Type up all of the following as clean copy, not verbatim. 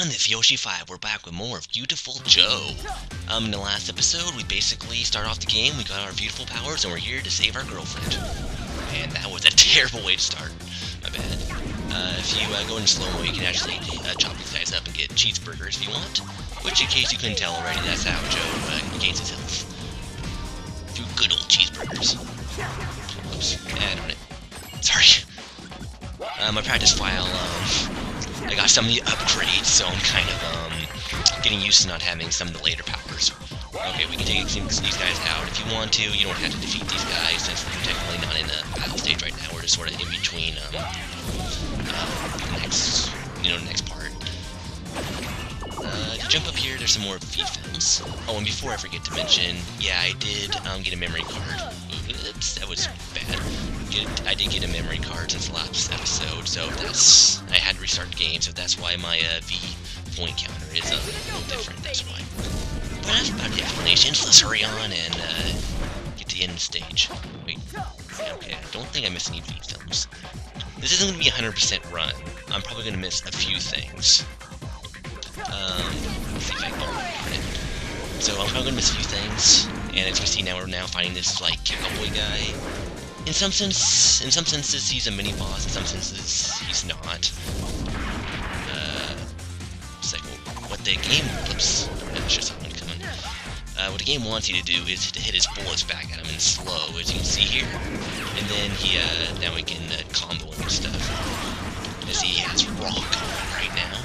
everyone, it's Yoshi5. We're back with more of Viewtiful Joe. In the last episode, we basically start off the game, we got our beautiful powers, and we're here to save our girlfriend. And that was a terrible way to start. My bad. If you go in slow-mo, you can actually chop these guys up and get cheeseburgers if you want. Which, in case you couldn't tell already, that's how Joe gains his health. Through good old cheeseburgers. Oops, darn it. Sorry. My practice file, I got some of the upgrades, so I'm kind of, getting used to not having some of the later powers. Okay, we can take these guys out. If you want to, you don't have to defeat these guys, since we're technically not in a battle stage right now. We're just sort of in between, the next part. To jump up here, there's some more feed films. Oh, and before I forget to mention, yeah, I did, get a memory card. Oops, that was bad. I did get a memory card since the last episode, so I had to restart the game, so that's why my V point counter is a little different, that's why. But that's about the explanation, so let's hurry on and get to the end of the stage. Wait, okay, I don't think I missed any V films. This isn't going to be a 100% run. I'm probably going to miss a few things. Let's see if I can get it. So I'm probably going to miss a few things, and as you can see now, we're now fighting this, like, cowboy guy. In some senses, he's a mini-boss, in some senses, he's not. It's like, what the game... Oops, that's just someone coming. What the game wants you to do is to hit his bullets back at him in slow, as you can see here. And then now we can combo him and stuff. As he has rock on right now.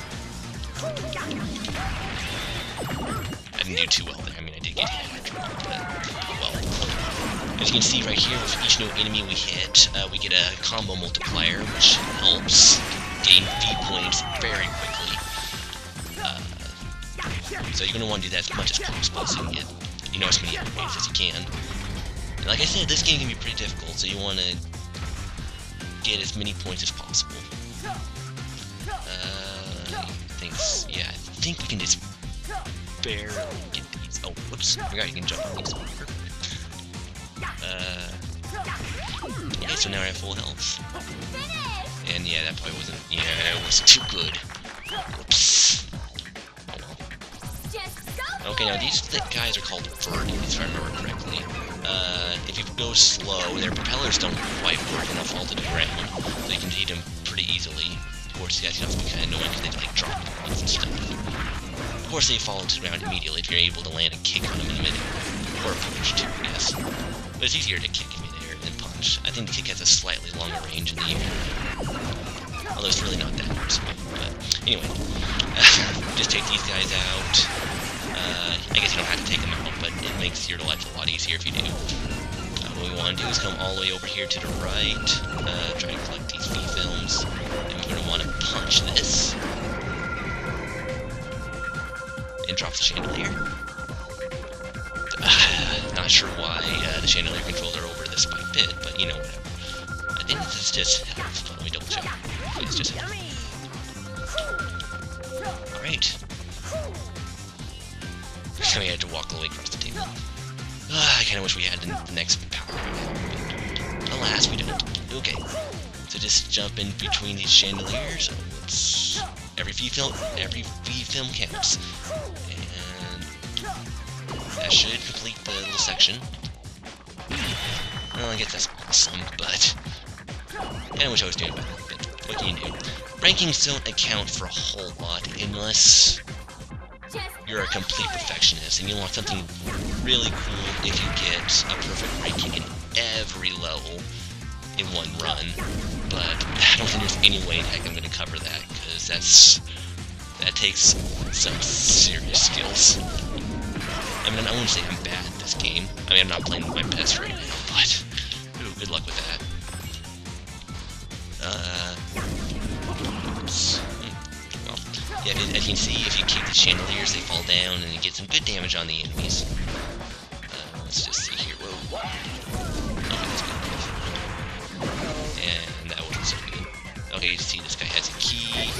I didn't do too well there, I mean, I did get hit, but, well. As you can see right here, with each new enemy we hit, we get a combo multiplier, which helps gain V points very quickly. So you're going to want to do that as much as possible, so you can get, as many upgrades as you can. And like I said, this game can be pretty difficult, so you want to get as many points as possible. I think we can just barely get these. Oh, whoops, I forgot you can jump on these. Perfect. Okay, so now I have full health. And yeah, that probably wasn't, it wasn't too good. Whoops. Oh well. Okay, now these guys are called verties, if I remember correctly. If you go slow, their propellers don't quite work enough fall to the ground, so you can hit them pretty easily. Of course, you guys can also be kind of annoying because they like drop bombs and stuff. Of course, they fall to the ground immediately if you're able to land a kick on them in a minute. Or a punch too, I guess. But it's easier to kick in midair than punch. I think the kick has a slightly longer range in the air. Although it's really not that noticeable. But anyway, just take these guys out. I guess you don't have to take them out, but it makes your life a lot easier if you do. What we want to do is come all the way over here to the right, try to collect these V films, and we're going to want to punch this, and drop the chandelier. Not sure why the chandelier controls are over the spike pit, but whatever. I think this is just health. Let me double check. It's just health. Alright. So we had to walk all the way across the table. I kinda wish we had the next power, but alas, we don't. Okay. So just jump in between these chandeliers. Every V film counts. And that should complete the little section. Well, I guess that's awesome, but I wish I was doing better. But what can you do? Rankings don't account for a whole lot unless you're a complete perfectionist and you want something really cool if you get a perfect ranking in every level in one run. But I don't think there's any way in heck I'm going to cover that, because that takes some serious skills. I mean, I wouldn't say I'm bad at this game. I mean, I'm not playing with my best right now, but ooh, good luck with that. Oops. Well, yeah, as you can see, if you kick the chandeliers, they fall down, and you get some good damage on the enemies. Let's just see here. Whoa. Okay, that's good. And that wasn't so good. Okay, you see this guy has a key.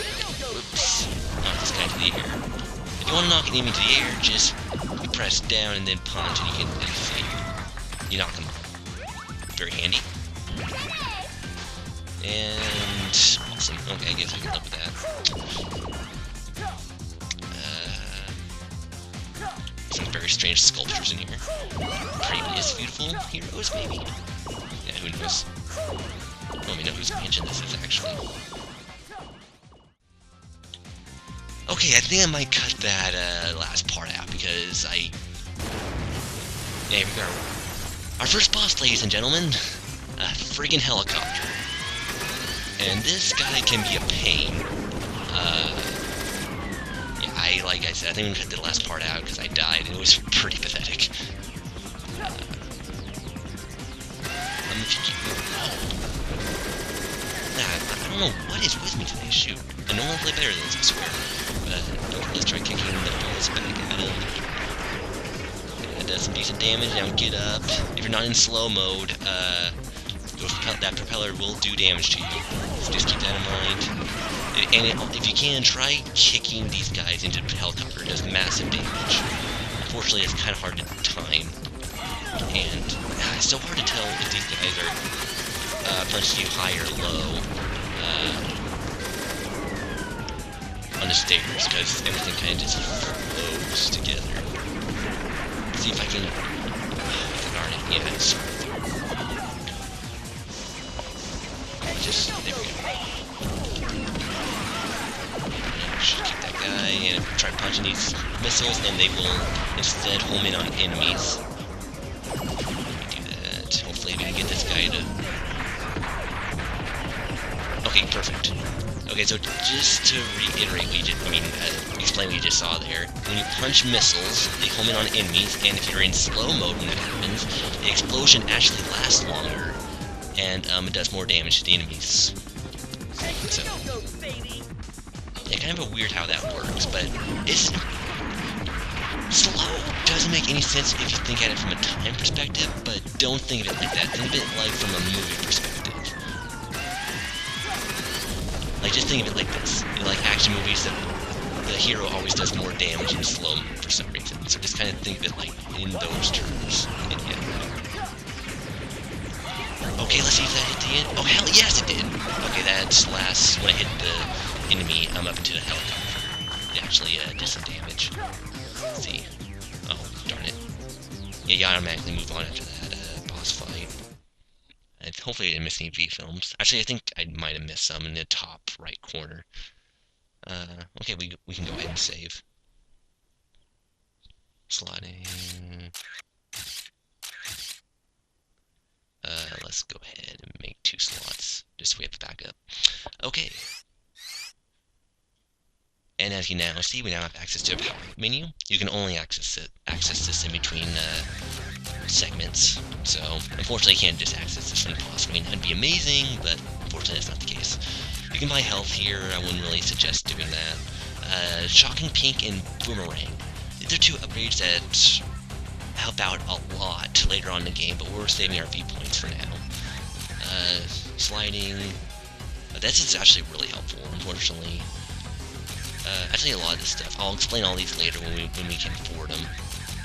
Whoops. Knock this guy into the air. If you want to knock an enemy into the air, just press down and then punch, and you can see you knock him off. Very handy. And awesome. Okay, I guess I can live with that. very strange sculptures in here. Previous Viewtiful heroes, maybe? Yeah, who knows? Let me know whose mansion this is, actually. Okay, I think I might cut that last part out, because there we go. Our first boss, ladies and gentlemen. A friggin' helicopter. And this guy can be a pain. Yeah, like I said, I think I'm gonna cut the last part out, because I died, and it was pretty pathetic. I don't know what is with me today, shoot. I know I'll play better than this, I swear. But let's try kicking the bullets back at him. That does some decent damage. Now get up. If you're not in slow mode, that propeller will do damage to you. So just keep that in mind. And if you can, try kicking these guys into the helicopter. It does massive damage. Unfortunately, it's kind of hard to time. And it's so hard to tell if these guys are punching you high or low. On the stairs, because everything kind of just flows together. Let's see if I can... darn it, yeah, it's... there we go. Should kick that guy, and try punching these missiles, and they will instead home in on enemies. Do that. Hopefully we can get this guy to... Okay, perfect. Okay, so just to reiterate explain what you just saw there. When you punch missiles, they home in on enemies, and if you're in slow mode when that happens, the explosion actually lasts longer, and it does more damage to the enemies. So, yeah, kind of a weird how that works, but it's... Slow doesn't make any sense if you think at it from a time perspective, but don't think of it like that. Think of it like from a movie perspective. Like, just think of it like this. You know, like action movies, that the hero always does more damage in slow for some reason. So just kind of think of it like in those terms. And, yeah. Okay, let's see if that hit the end. Oh, hell yes, it did! Okay, that's last when I hit the enemy up into the helicopter. It actually did some damage. Let's see. Oh, darn it. Yeah, you automatically move on after that boss fight. Hopefully I didn't miss any V-films. Actually, I think I might have missed some in the top right corner. Okay, we can go ahead and save. Sliding. Let's go ahead and make 2 slots, just so we have to back up. Okay. And as you now see, we now have access to a power menu. You can only access this in between segments. So, unfortunately, you can't just access this from the pause screen. That'd be amazing, but unfortunately, that's not the case. You can buy health here. I wouldn't really suggest doing that. Shocking Pink and Boomerang. These are 2 upgrades that help out a lot later on in the game, but we're saving our V points for now. Sliding. This is actually really helpful, unfortunately. Actually, a lot of this stuff. I'll explain all these later when we can afford them.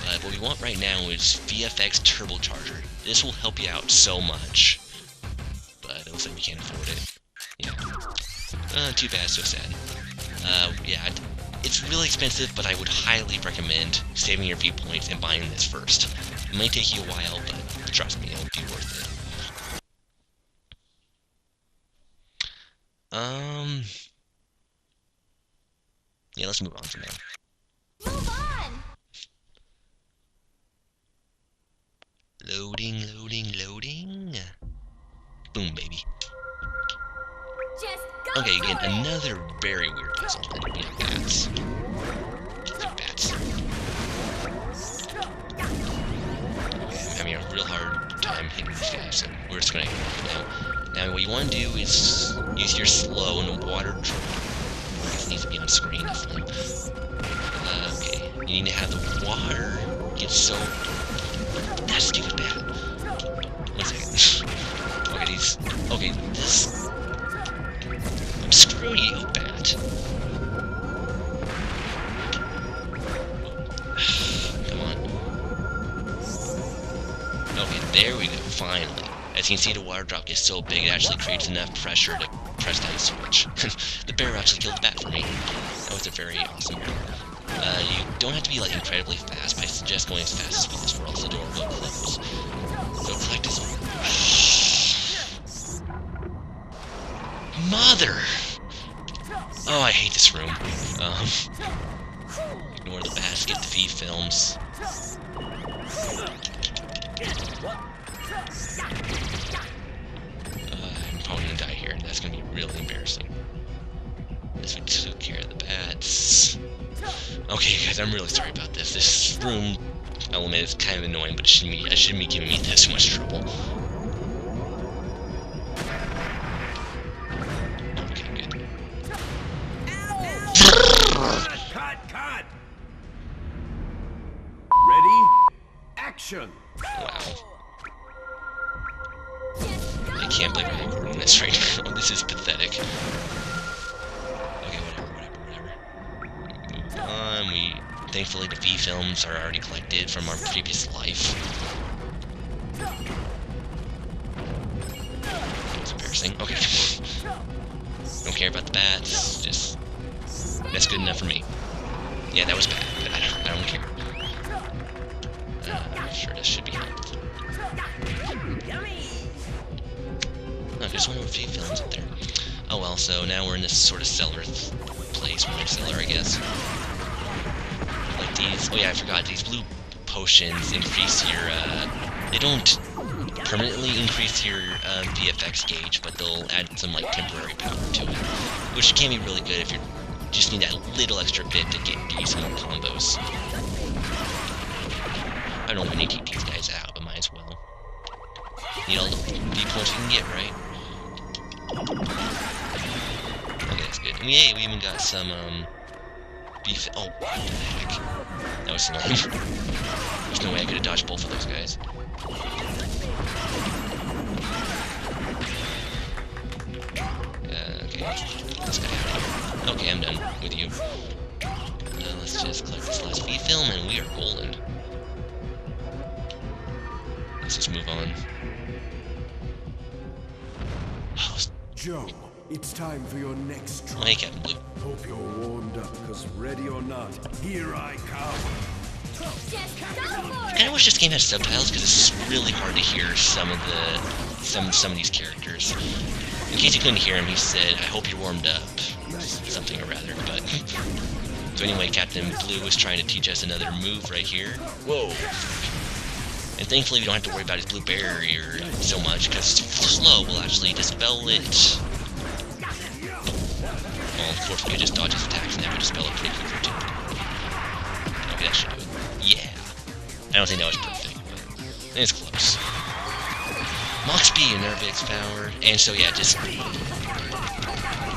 But what we want right now is VFX Turbocharger. This will help you out so much. But it looks like we can't afford it. Yeah. Too bad, so sad. Yeah, it's really expensive, but I would highly recommend saving your viewpoints and buying this first. It might take you a while, but trust me, it'll be worth it. Yeah, let's move on from there. Move on! Loading, loading, loading. Boom, baby. Just go Okay, again, for it. another very weird puzzle. You know, bats. They're bats. I'm having a real hard time hitting these guys, so we're just gonna now. Now, what you want to do is use your slow and the water. It needs to be on screen. Okay, you need to have the water get so. That's stupid bad. 1 second. Okay, these. Okay, this. Screw you, bat. Come on. Okay, there we go. Finally. As you can see, the water drop gets so big, it actually creates enough pressure to press that switch. The bear actually killed the bat for me. That was a very awesome bear. You don't have to be like incredibly fast, but I suggest going as fast as possible, or else the door will close. So collect his... Mother! Oh, I hate this room. Ignore the basket, the V films. I'm probably gonna die here. That's gonna be really embarrassing. This we took care of the bats. Okay, guys, I'm really sorry about this. This room element is kind of annoying, but I shouldn't be giving me this much trouble. Okay, good. Cut! Ready? Action! Wow. I can't believe I'm recording this right now. This is pathetic. Okay, whatever. Move on. Thankfully, the V films are already collected from our previous life. That was embarrassing. Okay. Don't care about the bats. Just... That's good enough for me. Yeah, that was bad, but I don't care. Sure, this should be helpful. Oh, there's one more V films up there. Oh well, so now we're in this sort of cellar place, more cellar, I guess. Like these, oh yeah, I forgot, these blue potions increase your, they don't permanently increase your VFX gauge, but they'll add some, like, temporary power to it. Which can be really good if you just need that little extra bit to get you some more combos. I don't know if we need to take these guys out, but might as well. Need all the V points we can get, right? Okay, that's good. And we even got some, beef. Oh, what the heck? That was lame. There's no way I could have dodged both of those guys. Okay, let's get out of here. Okay, I'm done with you. Let's just collect this last V film and we are golden. Let's just move on. Oh, Joe, it's time for your next try. hey, Captain Blue. Hope you're warmed up, because ready or not, here I come. Just go for I it! kind of wish this game had subtitles because it's really hard to hear some of these characters. In case you couldn't hear him, he said, "I hope you're warmed up," something or rather. But so anyway, Captain Blue is trying to teach us another move right here. Whoa! And thankfully, we don't have to worry about his blue barrier so much because slow will actually dispel it. Well, of course, we could just dodge his attacks and that would dispel it pretty quickly too. Okay, that should do it. Yeah. I don't think that was perfect, but it's close. Mach Speed and RVX power, and so yeah, just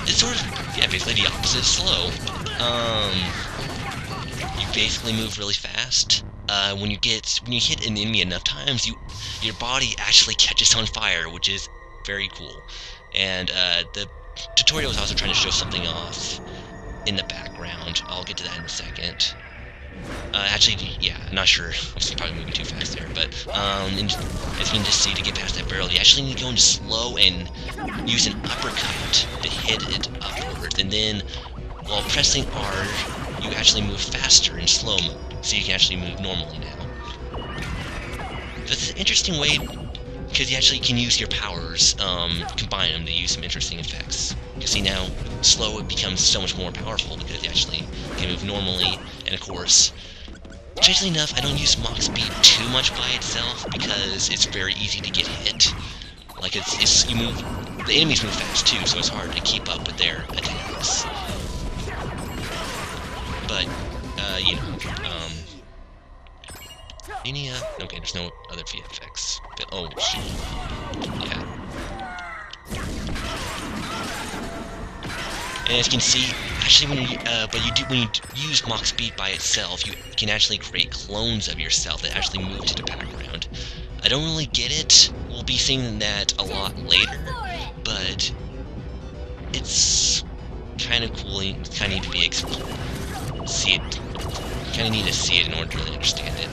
it's sort of basically the opposite of slow. You basically move really fast. When you hit an enemy enough times, your body actually catches on fire, which is very cool. And the tutorial is also trying to show something off in the background. I'll get to that in a second. Actually, yeah, I'm not sure. I'm probably moving too fast there, but as you can just see, to get past that barrel, you actually need to go into slow and use an uppercut to hit it upwards, and then while pressing R, you actually move faster in slow mode, so you can actually move normally now. So it's an interesting way, because you actually can use your powers, combine them to use some interesting effects. You see now, slow it becomes so much more powerful because you actually can move normally, and of course, strangely enough, I don't use Mach Speed too much by itself because it's very easy to get hit. Like the enemies move fast too, so it's hard to keep up with their attacks. But, okay, there's no other VFX. But, oh, shoot. Yeah. And as you can see, actually, when you use Mach Speed by itself, you can actually create clones of yourself that actually move to the background. I don't really get it. We'll be seeing that a lot later, but it's kind of cool. You kind of need to see it in order to really understand it.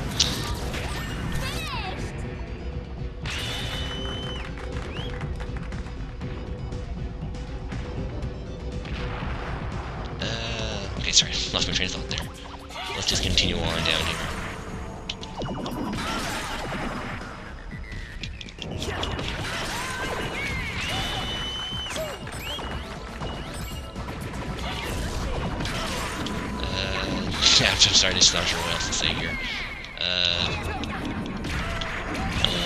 Okay, sorry, lost my train of thought there. let's just continue on down here. Yeah, I'm sorry, just not sure what else to say here.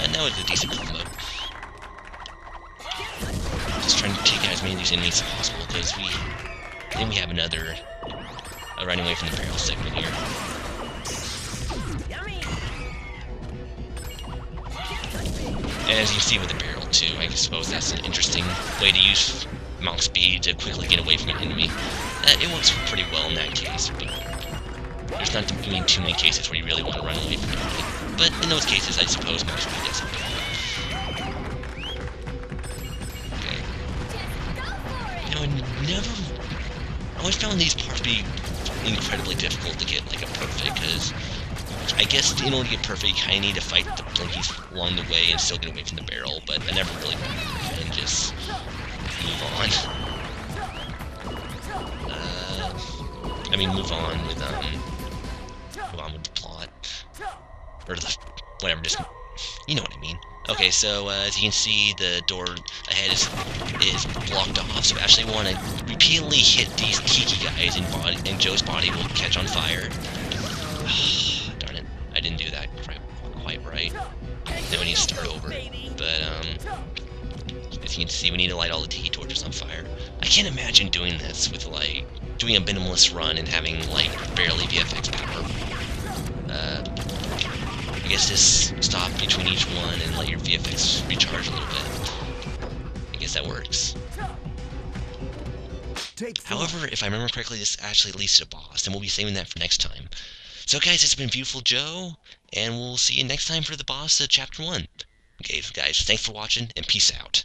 And that was a decent combo. Just trying to take out as many of these enemies as possible, because then we have another running away from the barrel segment here. And as you see with the barrel too, I suppose that's an interesting way to use Mach Speed to quickly get away from an enemy. It works pretty well in that case, but there's not too many cases where you really want to run away from an enemy. But in those cases, I suppose Mach Speed does help. Okay. Now, I always found these parts to be incredibly difficult to get like a perfect, because I guess in order to get perfect, you kind of need to fight the blinkies along the way and still get away from the barrel, but I never really wanted and just move on. Move on with the plot. Or the, whatever, just, you know what I mean. Okay, so as you can see, the door ahead is blocked off, so we actually want to repeatedly hit these Kiki guys, and Joe's body will catch on fire. Darn it, I didn't do that quite right. Now we need to start over. But, as you can see, we need to light all the tiki torches on fire. I can't imagine doing this with, like, doing a minimalist run and having, like, barely VFX power. I guess just stop between each one and let your VFX recharge a little bit. I guess that works. However, if I remember correctly, this actually leads to a boss, and we'll be saving that for next time. So guys, it's been Viewtiful Joe, and we'll see you next time for the boss of Chapter 1. Okay, so guys, thanks for watching, and peace out.